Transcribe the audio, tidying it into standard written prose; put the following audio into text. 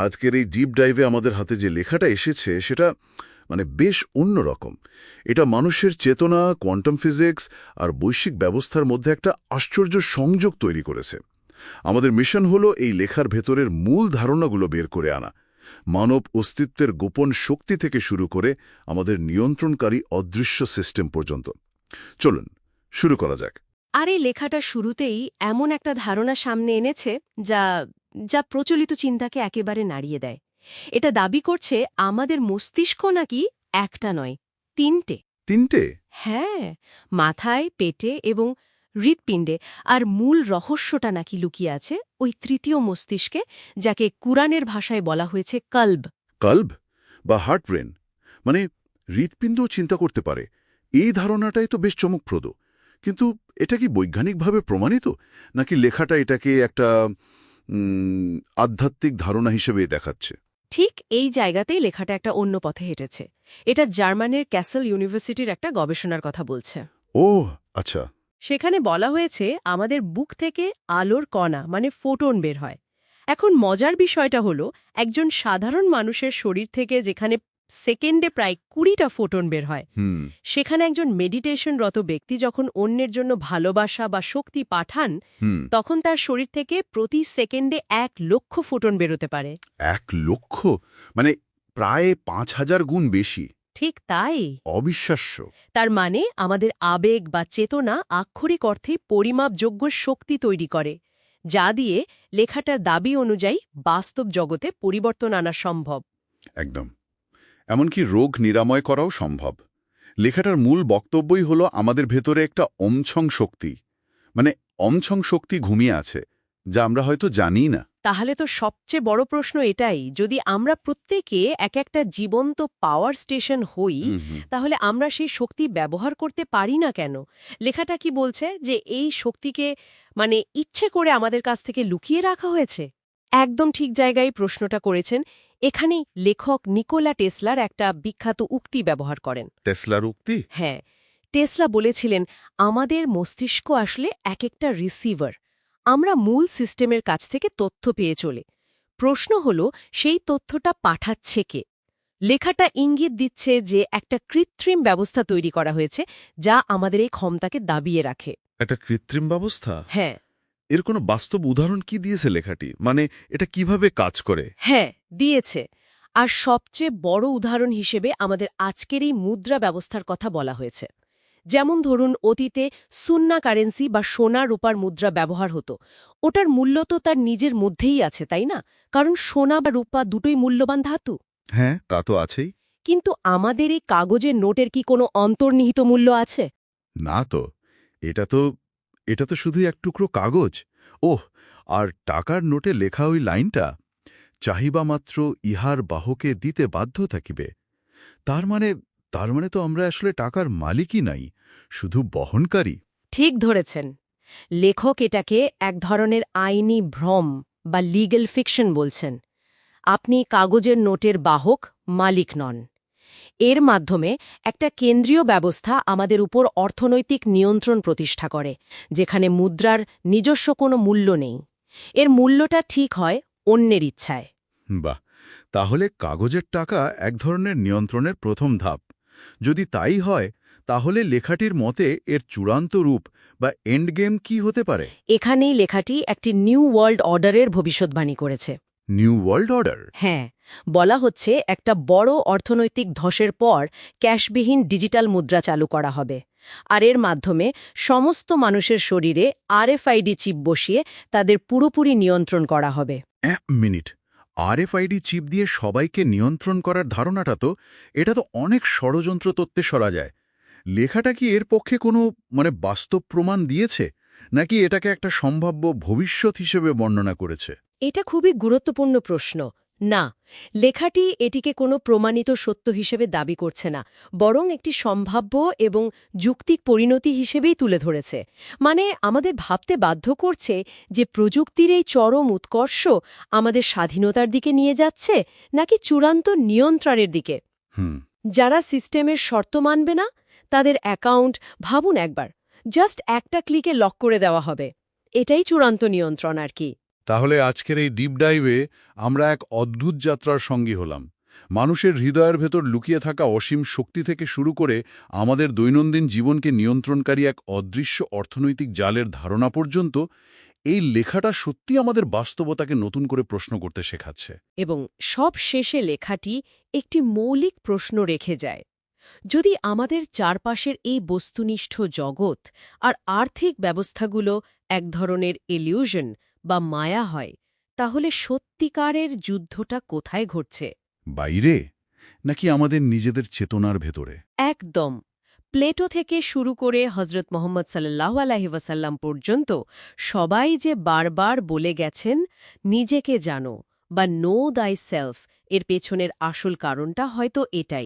আজকের এই ডিপ ডাইভে আমাদের হাতে যে লেখাটা এসেছে সেটা বেশ অন্যরকম। এটা মানুষের চেতনা, কোয়ান্টাম ফিজিক্স আর বৈশ্বিক ব্যবস্থার মধ্যে একটা আশ্চর্য সংযোগ তৈরি করেছে। আমাদের মিশন হলো এই লেখার ভেতরের মূল ধারণাগুলো বের করে আনা, মানব অস্তিত্বের গোপন শক্তি থেকে শুরু করে আমাদের নিয়ন্ত্রণকারী অদৃশ্য সিস্টেম পর্যন্ত। চলুন শুরু করা যাক। আর এই লেখাটা শুরুতেই এমন একটা ধারণা সামনে এনেছে যা যা প্রচলিত চিন্তাকে একেবারে নাড়িয়ে দেয়। এটা দাবি করছে আমাদের মস্তিষ্ক নাকি একটা নয়, তিনটে। তিনটে? হ্যাঁ, মাথায়, পেটে এবং হৃৎপিণ্ডে। আর মূল রহস্যটা নাকি লুকিয়ে আছে ওই তৃতীয় মস্তিষ্কে, যাকে কুরআনের ভাষায় বলা হয়েছে কলব। কাল্ব বা হার্ট ব্রেন, মানে হৃৎপিণ্ডও চিন্তা করতে পারে। এই ধারণাটাই তো বেশ চমকপ্রদ। কিন্তু এটা কি বৈজ্ঞানিকভাবে প্রমাণিত, নাকি লেখাটা এটাকে একটা আধ্যাত্মিক ধারণা হিসেবে দেখাচ্ছে? ঠিক এই জায়গাতেই লেখাটা একটা অন্য পথে হেঁটেছে। এটা জার্মানির ক্যাসেল ইউনিভার্সিটির একটা গবেষণার কথা বলছে। ওহ, আচ্ছা। সেখানে বলা হয়েছে আমাদের বুক থেকে আলোর কণা মানে ফোটন বের হয়। এখন মজার বিষয়টা হলো, একজন সাধারণ মানুষের শরীর থেকে যেখানে সেকেন্ডে প্রায় 20টা ফোটন বের হয়, হুম। সেখানে একজন মেডিটেশনরত ব্যক্তি যখন অন্যের জন্য ভালোবাসা বা শক্তি পাঠান, হুম। তখন তার শরীর থেকে প্রতি সেকেন্ডে 1 লক্ষ ফোটন বেরোতে পারে। 1 লক্ষ? মানে প্রায় 5,000 গুণ বেশি। ঠিক তাই। অবিশ্বাস্য। তার মানে আমাদের আবেগ বা চেতনা আক্ষরিক অর্থে পরিমাপযোগ্য শক্তি তৈরি করে, যা দিয়ে লেখাটার দাবি অনুযায়ী বাস্তব জগতে পরিবর্তন আনা সম্ভব। একদম। এমনকি রোগ নিরাময় করাও সম্ভব। লেখাটার মূল বক্তব্যই হলো আমাদের ভেতরে একটা অমছং শক্তি, অমছং শক্তি ঘুমিয়ে আছে, যা আমরা হয়তো জানি না। তাহলে তো সবচেয়ে বড় প্রশ্ন এটাই, যদি আমরা প্রত্যেকে এক একটা জীবন্ত পাওয়ার স্টেশন হই, হুম। তাহলে আমরা সেই শক্তি ব্যবহার করতে পারি না কেন? লেখাটা কি বলছে যে এই শক্তিকে ইচ্ছে করে আমাদের কাছ থেকে লুকিয়ে রাখা হয়েছে? একদম ঠিক জায়গায় প্রশ্নটা করেছেন। এখানেই লেখক নিকোলা টেসলার একটা বিখ্যাত উক্তি ব্যবহার করেন। টেসলার উক্তি? হ্যাঁ, টেসলা বলেছিলেন, আমাদের মস্তিষ্ক আসলে এক একটা রিসিভার। আমরা মূল সিস্টেমের কাছ থেকে তথ্য পেয়ে চলে। প্রশ্ন হল, সেই তথ্যটা পাঠাচ্ছে কে? লেখাটা ইঙ্গিত দিচ্ছে যে একটা কৃত্রিম ব্যবস্থা তৈরি করা হয়েছে, যা আমাদের এই ক্ষমতাকে দাবিয়ে রাখে। একটা কৃত্রিম ব্যবস্থা? হ্যাঁ। এর কোনো বাস্তব উদাহরণ কি দিয়েছে লেখাটি? এটা কিভাবে কাজ করে? হ্যাঁ, দিয়েছে। আর সবচেয়ে বড় উদাহরণ হিসেবে আমাদের আজকের এই মুদ্রা ব্যবস্থার কথা বলা হয়েছে। যেমন ধরুন, অতীতে সুন্না কারেন্সি বা সোনা রূপার মুদ্রা ব্যবহার হতো। ওটার মূল্য তো তার নিজের মধ্যেই আছে, তাই না? কারণ সোনা বা রূপা দুটোই মূল্যবান ধাতু। হ্যাঁ, তা তো আছেই। কিন্তু আমাদের এই কাগজের নোটের কি কোনো অন্তর্নিহিত মূল্য আছে? না তো। এটা তো এটা তো শুধুই এক টুকরো কাগজ। ওহ, আর টাকার নোটে লেখা ওই লাইনটা, চাহিবা মাত্র ইহার বাহকে দিতে বাধ্য থাকিবে। তার মানে তার মানে তো আমরা আসলে টাকার মালিকই নাই, শুধু বহনকারী। ঠিক ধরেছেন। লেখক এটাকে এক ধরনের আইনি ভ্রম বা লিগ্যাল ফিকশন বলছেন। আপনি কাগজের নোটের বাহক, মালিক নন। এর মাধ্যমে একটা কেন্দ্রীয় ব্যবস্থা আমাদের উপর অর্থনৈতিক নিয়ন্ত্রণ প্রতিষ্ঠা করে, যেখানে মুদ্রার নিজস্ব কোনো মূল্য নেই। এর মূল্যটা ঠিক হয় অন্যের ইচ্ছায়। বাহ, তাহলে কাগজের টাকা এক ধরনের নিয়ন্ত্রণের প্রথম ধাপ। যদি তাই হয়, তাহলে লেখাটির মতে এর চূড়ান্ত রূপ বা এন্ড গেম কি হতে পারে? এখানেই লেখাটি একটি নিউ ওয়ার্ল্ড অর্ডারের ভবিষ্যদ্বাণী করেছে। New world order? হ্যাঁ, বলা হচ্ছে একটা বড় অর্থনৈতিক ধসের পর ক্যাশবিহীন ডিজিটাল মুদ্রা চালু করা হবে। আর এর মাধ্যমে সমস্ত মানুষের শরীরে RFID চিপ বসিয়ে তাদের পুরোপুরি নিয়ন্ত্রণ করা হবে। এক মিনিট, RFID চিপ দিয়ে সবাইকে নিয়ন্ত্রণ করার ধারণাটা তো, এটা তো অনেক ষড়যন্ত্র তত্ত্বে সরা যায়। লেখাটা কি এর পক্ষে কোনো বাস্তব প্রমাণ দিয়েছে, নাকি এটাকে একটা সম্ভাব্য ভবিষ্যৎ হিসেবে বর্ণনা করেছে? এটা খুবই গুরুত্বপূর্ণ প্রশ্ন। না, লেখাটি এটিকে কোনো প্রমাণিত সত্য হিসেবে দাবি করছে না, বরং একটি সম্ভাব্য এবং যুক্তিক পরিণতি হিসেবেই তুলে ধরেছে। আমাদের ভাবতে বাধ্য করছে যে প্রযুক্তির এই চরম উৎকর্ষ আমাদের স্বাধীনতার দিকে নিয়ে যাচ্ছে, নাকি চূড়ান্ত নিয়ন্ত্রণের দিকে। হুম। যারা সিস্টেমের শর্ত মানবে না, তাদের অ্যাকাউন্ট, ভাবুন একবার, জাস্ট একটা ক্লিকে লক করে দেওয়া হবে। এটাই চূড়ান্ত নিয়ন্ত্রণ আর কি। তাহলে আজকের এই ডিপ ডাইভে আমরা এক অদ্ভুত যাত্রার সঙ্গী হলাম। মানুষের হৃদয়ের ভেতর লুকিয়ে থাকা অসীম শক্তি থেকে শুরু করে আমাদের দৈনন্দিন জীবনকে নিয়ন্ত্রণকারী এক অদৃশ্য অর্থনৈতিক জালের ধারণা পর্যন্ত, এই লেখাটা সত্যি আমাদের বাস্তবতাকে নতুন করে প্রশ্ন করতে শেখাচ্ছে। এবং সব শেষে লেখাটি একটি মৌলিক প্রশ্ন রেখে যায়। যদি আমাদের চারপাশের এই বস্তুনিষ্ঠ জগৎ আর আর্থিক ব্যবস্থাগুলো এক ধরনের ইলিউশন বা মায়া হয়, তাহলে সত্যিকারের যুদ্ধটা কোথায় ঘটছে? বাইরে, নাকি আমাদের নিজেদের চেতনার ভেতরে? একদম। প্লেটো থেকে শুরু করে হজরত মোহাম্মদ সাল্লাল্লাহু আলাইহি ওয়াসাল্লাম পর্যন্ত সবাই যে বারবার বলে গেছেন, নিজেকে জানো বা নো দাই সেলফ, এর পেছনের আসল কারণটা হয়তো এটাই।